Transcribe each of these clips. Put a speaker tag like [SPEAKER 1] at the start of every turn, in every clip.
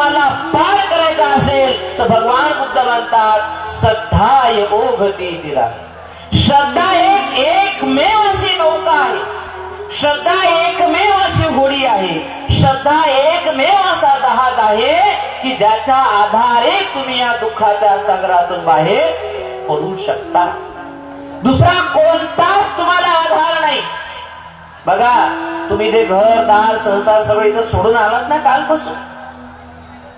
[SPEAKER 1] तुम्हाला पार करायचा असेल तर भगवान बुद्ध म्हणतात श्रद्धा ओघती तिला. श्रद्धा एकमेव अशी नौका आहे, श्रद्धा एकमेव अशी होडी आहे, श्रद्धा एकमेव असा जहाज आहे की ज्याच्या आधारे तुम्ही या दुःखाच्या सागरातून बाहेर पडू शकता. दुसरा कोणताच तुम्हाला आधार नाही. बघा, तुम्ही जे घर दार संसार सगळं इथं सोडून आलात ना,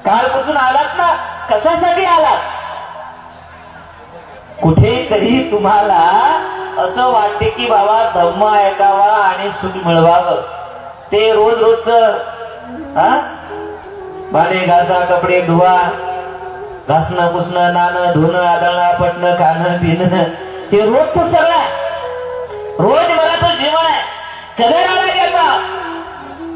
[SPEAKER 1] कालपासून आलात ना, कशासाठी आलात? कुठेतरी तुम्हाला असं वाटते की बाबा धम्म ऐकावा आणि सुख मिळवावं. ते रोज भांडे घासा, कपडे धुवा, घासणं पुसणं, नाणं धुणं, आदळणं पटणं, खाणं पिणं, हे रोजच सगळं आहे. रोज मला तो जीवन आहे. कधी राहणार याचा?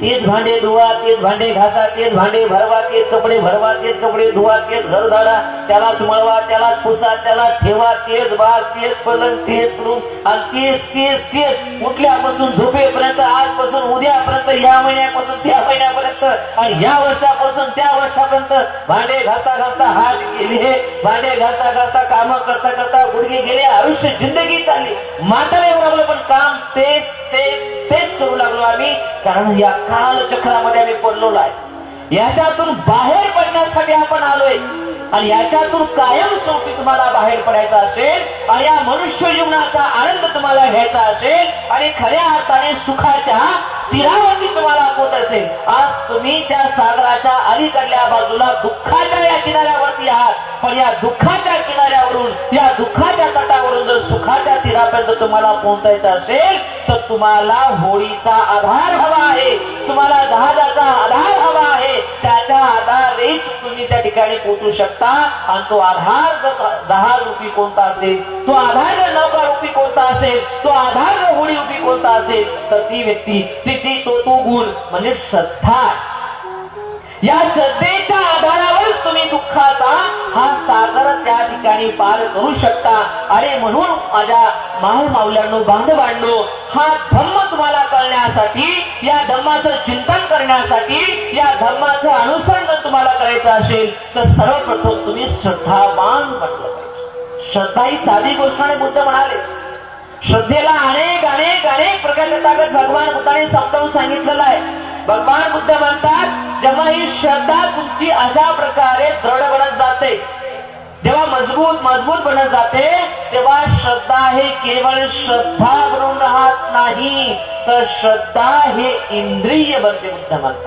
[SPEAKER 1] तेच भांडे धुवा, तेच भांडे घासा, तेच भांडे भरवा, तेच कपडे भरवा, तेच कपडे धुवा, तेच घर झाडा, त्यालाच मळवा, त्यालाच पुसा, त्यालाच ठेवा, तेच बाज, तेच पलंग, तेच रूम, आणि तेच तेच तेच उठल्यापासून झोपेपर्यंत, आजपासून उद्यापर्यंत, या महिन्यापासून त्या महिन्यापर्यंत, आणि या वर्षापासून त्या वर्षापर्यंत भांडे घासता घासता हात गेले, भांडे घासता घासता काम करता करता गुडघे गेले, आयुष्य जिंदगी चालली. म्हातारे येऊ लागलो पण काम तेच तेच तेच करू लागलो आम्ही. कारण या कालचक्रामध्ये आम्ही पडलो आहे. याच्यातून बाहेर पडण्यासाठी आपण आलोय. आणि याच्यातून कायमस्वरूपी तुम्हाला बाहेर पडायचं असेल आणि या मनुष्य जीवनाचा आनंद तुम्हाला घ्यायचा असेल आणि खऱ्या अर्थाने सुखाच्या तीरावरती तुम्हाला पोहोचायचं असेल, आज तुम्ही त्या सागराच्या अलीकडल्या बाजूला दुःखाच्या या किनाऱ्यावरती आहात. पण या दुःखाच्या किनाऱ्यावरून, या दुःखाच्या तटावरून जर सुखाच्या तीरापर्यंत तुम्हाला पोहोचायचं असेल तर तुम्हाला होडीचा आधार हवा आहे, तुम्हाला जहाजाचा आधार हवा आहे. त्याच्या आधारेच तुम्ही त्या ठिकाणी पोहोचू शकता. आणि तो आधार जर जहाज रूपी कोणता असेल, तो आधार जर नौका रूपी कोणता असेल, तो आधार जर होडी रूपी कोणता असेल तर ती व्यक्ती, तो गुण म्हणजे श्रद्धा. या श्रद्धेच्या आधारावर तुम्ही दुःखाचा हा सागर त्या ठिकाणी पार करू शकता. आणि म्हणून माझ्या माऊल्यांनो, बांधवांनो, हा धम्म तुम्हाला कळण्यासाठी, या धम्माचं चिंतन करण्यासाठी, या धम्माचं अनुसरण जर तुम्हाला करायचं असेल तर सर्वप्रथम तुम्ही श्रद्धावान बनलं पाहिजे. श्रद्धा ही साधी गोष्ट नाही. बुद्ध म्हणाले श्रद्धेला अनेक अनेक अनेक प्रकारच्या ताकद भगवान बुद्धाने समजावून सांगितलेलं आहे. भगवान बुद्ध म्हणतात जेव्हा ही श्रद्धा तुमची अशा प्रकारे दृढ बनत जाते, जेव्हा मजबूत बनत जाते, तेव्हा श्रद्धा हे केवळ श्रद्धा बनून राहत नाही तर श्रद्धा हे इंद्रिय बनते. बुद्ध म्हणतात